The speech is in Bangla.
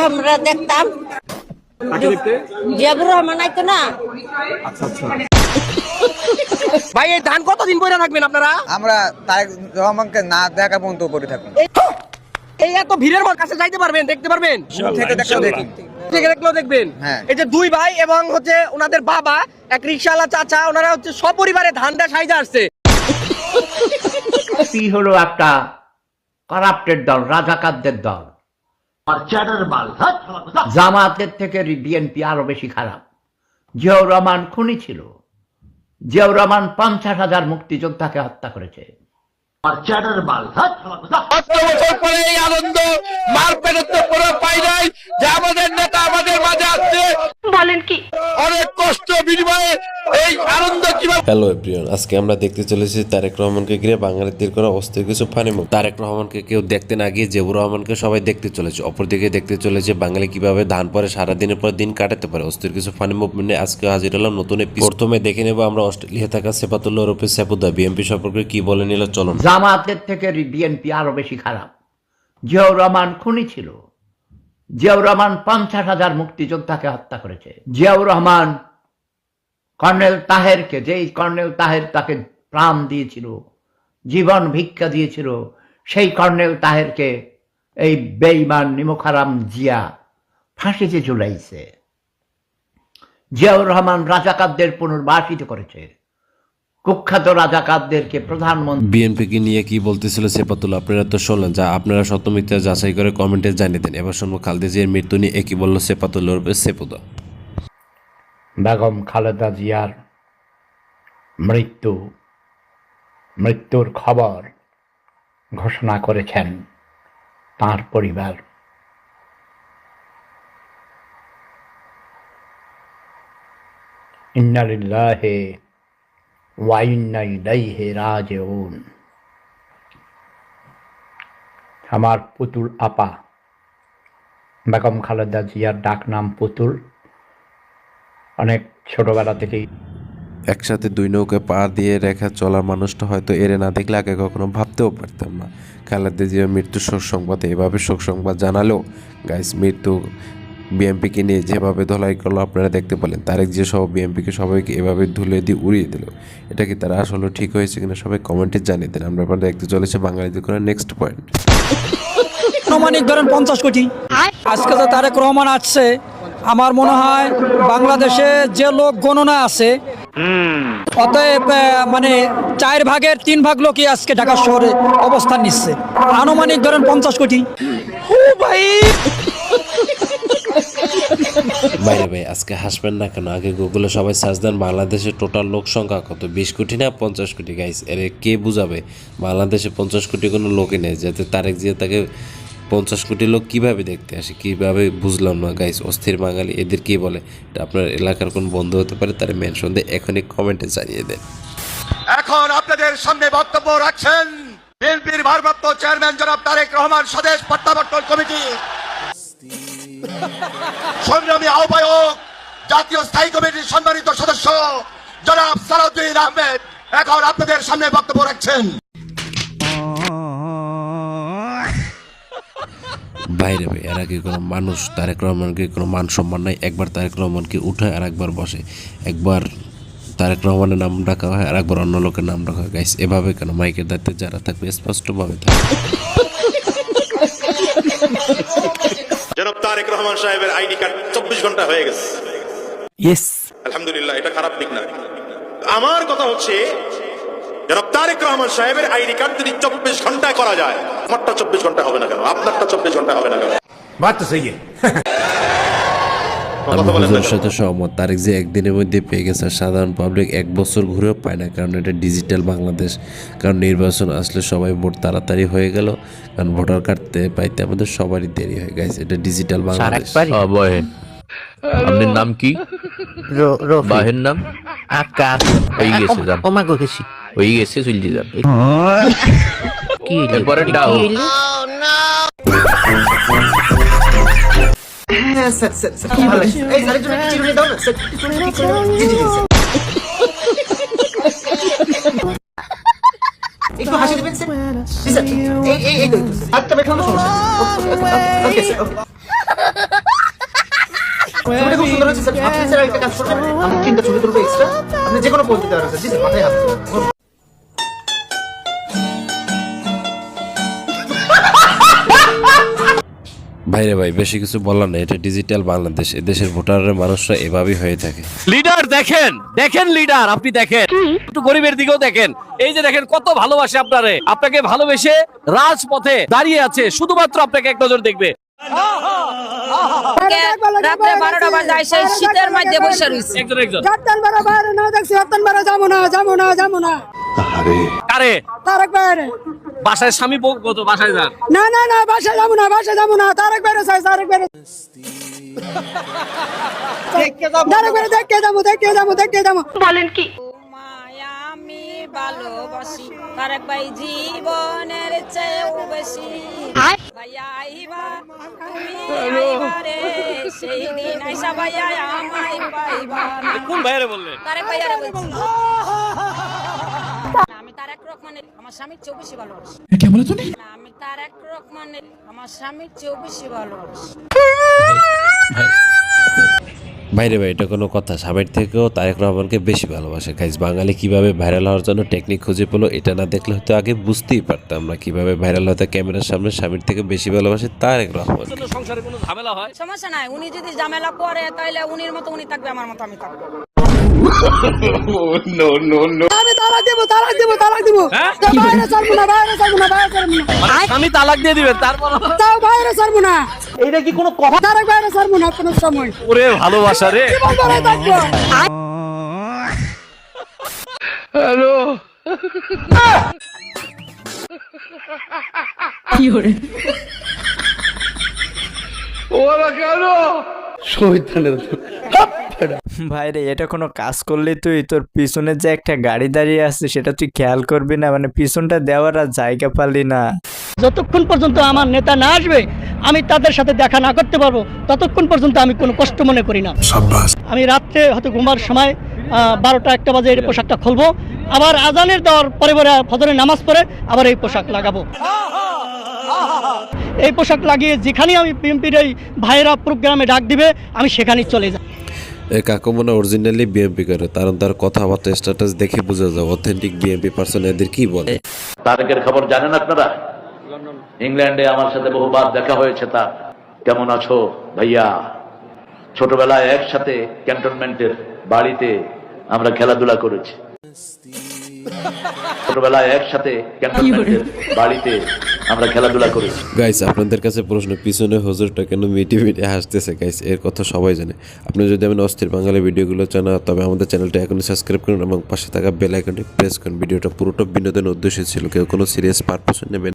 আমরা দেখতাম। জিয়াউর রহমান আইতো না। আচ্ছা আচ্ছা। ভাই এই ধান কতদিন পরে রাখবেন আপনারা? আমরা তারেক রহমানকে না দেখা পর্যন্ত পড়ে থাকবো। এই এত ভিড়ের কাছে যাইতে পারবেন, দেখতে পারবেন? থেকে দেখি থেকে দেখলেও দেখবেন। এই যে দুই ভাই এবং হচ্ছে ওনাদের বাবা, এক রিকশাওয়ালা চাচা, ওনারা হচ্ছে সপরিবারে ধানটা সাইজা আসছে। কি হলো একটা কারাপ্টের দল, রাজাকারদের দল। জামাতের থেকে বিএনপি আরো বেশি খারাপ। জিয়াউর রহমান খুনি ছিল। জিয়াউর রহমান 50,000 মুক্তিযোদ্ধাকে হত্যা করেছে। আনন্দ মার পেটের তো পুরো পাই নাই যে আমাদের নেতা আমাদের মাঝে আসছে। বলেন কি? অনেক কষ্ট বিনিময়ে এই আনন্দ কিভাবে। হ্যালো এভরিওয়ান, আজকে আমরা দেখতে চলেছি তারেক রহমানকে ঘিরে বাঙালিদের করা অস্থির কিছু ফানি মুভ। তারেক রহমানকে কেউ দেখতে না গিয়ে জিয়াউর রহমানকে সবাই দেখতে চলেছে। অপরদিকে দেখতে চলেছে বাঙালি কিভাবে ধান পরে সারাদিনের পর দিন কাটাতে পারে। অস্থির কিছু ফানি মুভমেন্ট নিয়ে আজকে হাজির হলাম নতুন এপিসোড। প্রথমে দেখে নেব আমরা অস্ট্রেলিয়া থাকা সেফাতুল্লাহ ওরফে সেফুদা বিএনপি সম্পর্কে কি বলে নিল, চলুন। জামাতের থেকে বিএনপি আরো বেশি খারাপ। জিয়াউর রহমান খুনি ছিল। জিয়াউর রহমান 50,000 মুক্তিযোদ্ধাকে হত্যা করেছে। জিয়াউর রহমান কর্নেল তাহেরকে, যেই কর্নেল তাহের তাকে প্রাণ দিয়েছিল, জীবন ভিক্ষা দিয়েছিল, সেই কর্নেল তাহেরকে এই বেঈমান নিমুখারাম জিয়া ফাঁসিতে ঝুলাইছে। জিয়াউর রহমান রাজাকারদের পুনর্বাসিত করেছে। কুখ্যাত রাজাকারদেরকে প্রধানমন্ত্রী। বিএনপিকে নিয়ে কি বলতেছিল সেফাতুল্লাহ, আপনারা তো শুনলেন। যা আপনারা সত্য মিথ্যা যাচাই করে কমেন্টে জানিয়ে দেন। এবার শুনবো খালেদা জিয়ার মৃত্যু নিয়ে একই বলল সেফাতুল্লাহ ওরফে সেফুদা। বেগম খালেদা জিয়ার মৃত্যুর খবর ঘোষণা করেছেন তার পরিবার। ইন্না লিল্লাহি ওয়া ইন্না ইলাইহি রাজিউন। আমার পুতুল আপা বেগম খালেদা জিয়ার ডাক নাম পুতুল। অনেক ছোটবেলা থেকেই একসাথে দুই নৌকায় পা দিয়ে রেখা চলার মানুষটা হয়তো এরে না দেখলে আগে কখনো ভাবতেও পারতাম না। খালেদা জিয়ার মৃত্যুর শোক সংবাদে এভাবে শোক সংবাদ জানালেও গাইস, মৃত্যু বিএনপিকে নিয়ে যেভাবে ধলাই করলো আপনারা দেখতে পেলেন। তারেক জিয়া সহ বিএনপিকে সবাইকে এভাবে ধুলে দিয়ে উড়িয়ে দিল। এটা কি তারা আসলে ঠিক হয়েছে কিনা সবাই কমেন্টে জানিয়ে দেন। আমরা আপনারা দেখতে চলেছে বাঙালিদের করে নেক্সট পয়েন্ট। আনুমানিক ধরেন 50 কোটি। আজকে তো তারেক রহমান আসছে, আমার মনে হয় বাংলাদেশে যে লোক গণনা আছে অতএব মানে 4 ভাগের 3 ভাগ লোকই আজকে ঢাকা শহরে অবস্থান নিচ্ছে। আনুমানিক ধরেন 50 কোটি। ও ভাই বাইরে ভাই, আজকে হাসবেন না কেন? আগে গুগলে সবাই সার্চ দেন বাংলাদেশের টোটাল লোক সংখ্যা কত, 20 কোটি না 50 কোটি। গাইস, এর কে বুঝাবে বাংলাদেশে 50 কোটি কোনো লোকই নেই, যাতে তারেক জিয়া তাকে 50 কোটি লোক কিভাবে দেখতে আসে, কিভাবে বুঝলাম না গাইস। অস্থির বাঙালি এদের কি বলে? এটা আপনার এলাকার কোন বন্ধু হতে পারে, তারা মেনশন দিয়ে এখনই কমেন্টে জানিয়ে দেন। এখন আপনাদের সামনে বক্তব্য রাখছেন বিএনপির ভারপ্রাপ্ত চেয়ারম্যান জনাব তারেক রহমান স্বদেশ প্রত্যাবর্তন কমিটি সংগ্রামী আহ্বায়ক, জাতীয় স্থায়ী কমিটির সম্মানিত সদস্য জনাব সালাউদ্দিন আহমেদ এখন আপনাদের সামনে বক্তব্য রাখছেন। বাইরে ভাই, এরা কি কোনো মানুষ? তারেক রহমানকে কোনো মান সম্মান নাই। একবার তারেক রহমানকে উঠায় আর একবার বসে, একবার তারেক রহমানের নাম ডাকা হয় আর একবার অন্য লোকের নাম ডাকা হয়। গাইস, এভাবে কেন? মাইকের দায়িত্বে যারা থাকবে স্পষ্টভাবে থাকবে। জনাব তারেক রহমান সাহেবের আইডি কার্ড 24 ঘন্টা হয়ে গেছে। ইয়েস, আলহামদুলিল্লাহ, এটা খারাপ দিক না। আমার কথা হচ্ছে জনাব তারেক রহমান সাহেবের আইডি কার্ড যদি 24 ঘন্টায় করা যায়, আমারটা 24 ঘন্টা হবে না কেন? আপনারটা 24 ঘন্টা হবে না কেন? বাত তো সহি। আমি হুজুরের সাথে সহমত। তারেক যে একদিনের মধ্যে পেয়ে গেছে, সাধারণ পাবলিক 1 বছর ঘুরেও পায় না, কারণ এটা ডিজিটাল বাংলাদেশ। কারণ নির্বাচন আসলে সবাই ভোট তাড়াতাড়ি হয়ে গেল, কারণ ভোটার কার্ড পাইতে আমাদের সবারই দেরি হয়ে গেছে। এটা ডিজিটাল বাংলাদেশ। আপনার নাম কি? বাহের নাম আকাশ। হয়ে গেছে, যান। ওমাগো গেছি। হয়ে গেছে, চলে যান। কি এরপরে ডাও। একটু হাসি দিবেন স্যার। এই আটটা বেখানো সমস্যা। ওকে স্যার, ওকে। ছবিটা খুব সুন্দর হচ্ছে স্যার। আপনি স্যার একটা কাজ করবেন, আমি 3টা ছবি তুলবো এক্সট্রা, আপনি যে কোনো পোজ দিতে পারেন স্যার। জি স্যার, মাথায় হাত দিন। ভাইরে ভাই বেশি কিছু বলার নেই, এটা ডিজিটাল বাংলাদেশ, এদেশের ভোটারের মানুষরা এভাবেই হয়ে থাকে। লিডার দেখেন, দেখেন লিডার, আপনি দেখেন একটু গরিবের দিকেও দেখেন। এই যে দেখেন কত ভালোবাসে আপনারে, আপনাকে ভালোবেসে রাজপথে দাঁড়িয়ে আছে, শুধুমাত্র আপনাকে এক নজর দেখবে। রাত্রে 12টা বাজে এসে শীতের মধ্যে বসে রইছে। একজন একজন গাদ্দান বারা বাইরে না দেখছি, গাদ্দান বারা যাবো না, যাবো না, যাবো না। কারে তারেক বাইরে বাসায় স্বামী কত বাসায় যান? না না না, বাসায় যাবো না, বাসায় যাবো না। তারেক বাইরে চাই, তারেক বাইরে, তারেক বাইরে দেখে যাবো, দেখে যাবো, দেখে যাবো। বলেন কি? আমি ভালোবাসি তারেক ভাই জীবনের চেয়েও বেশি। ভাইয়া আইবা তুমি আইবা রে, সেই দিন আইসা ভাইয়া আমায় পাইবা না। কোন ভাইরে বললেন? তারেক ভাইয়ারে বলছি। আমি তারেক রহমানের আমার স্বামীর চেয়েও বেশি ভালোবাসি। না, আমি তারেক রহমানের আমার স্বামীর চেয়েও বেশি ভালোবাসি। ভাইরে ভাই এটা কোনো কথা? স্বামীর থেকেও তারেক রহমানকে বেশি ভালোবাসে। গাইজ বাঙালি কিভাবে ভাইরাল হওয়ার জন্য টেকনিক খুঁজে পেলো, এটা না দেখলে হয়তো আগে বুঝতেই পারতাম না কিভাবে ভাইরাল হতে ক্যামেরার সামনে স্বামীর থেকে বেশি ভালোবাসে তারেক রহমান। সংসারে কোনো ঝামেলা হয়? সমস্যা নাই, উনি যদি ঝামেলা করে তাহলে উনির মতো উনি থাকবে, আমার মতো আমি থাকবো। আমি তালাক দেবো, তালাক দেবো, তালাক দেবো। বাইরে ছাড়বো না, বাইরে ছাড়বো না, বাইরে ছাড়বো না। স্বামী তালাক দিয়ে দিবেন তারপর? তাও বাইরে ছাড়বো না, এইটা কি কোনো কথা? তারেক বাইরে ছাড়বো না কোনো সময়। ওরে ভালোবাসা রে। জীবন ধরে থাকবো। ভাইরে এটা কোনো কাজ করলে তুই তোর পিছনে যে একটা গাড়ি দাঁড়িয়ে আছে সেটা তুই খেয়াল করবি না, মানে পিছনটা দেওয়ার আর জায়গা পালি না। যতক্ষণ পর্যন্ত আমার নেতা না আসবে, আমি তাদের সাথে দেখা না করতে পারবো, ততক্ষণ পর্যন্ত আমি কোনো কষ্ট মনে করি না। আমি রাত্রে হয়তো ঘুমার সময় 12টা 1টা বাজে এই পোশাকটা খুলবো, আবার আজানের দেওয়ার পরে পরে ফজরের নামাজ পড়ে আবার এই পোশাক লাগাবো। এই পোশাক লাগিয়ে যেখানে আমি বিএনপির এই ভাইরা প্রোগ্রামে ডাক দিবে আমি সেখানেই চলে যাই। এই কাকু মনে অরিজিনালি বিএমপি করে, কারণ তার কথাবার্তা স্ট্যাটাস দেখে বোঝা যায় অথেন্টিক বিএমপি পার্সন এদের কি বলে। তারেকের খবর জানেন আপনারা? ইংল্যান্ডে আমার সাথে বহুবার দেখা হয়েছে। তা কেমন আছো ভাইয়া? ছোটবেলায় একসাথে ক্যান্টনমেন্টের বাড়িতে আমরা খেলাধুলা করেছি। ছোটবেলায় একসাথে ক্যান্টনমেন্টের বাড়িতে আমরা খেলাধুলা করেছি। গাইস আপনাদের কাছে প্রশ্ন, পিছনে হুজুরটা কেন মিটি মিটি হাসতেছে? গাইস এর কথা সবাই জানে। আপনি যদি আমি অস্থির বাঙালি ভিডিওগুলো চান, তবে আমাদের চ্যানেলটা এখনই সাবস্ক্রাইব করুন এবং পাশে থাকা বেল আইকনটি প্রেস করুন। ভিডিওটা পুরোটা বিনোদনের উদ্দেশ্যে ছিল, কেউ কোনো সিরিয়াস পারপাস নেবেন।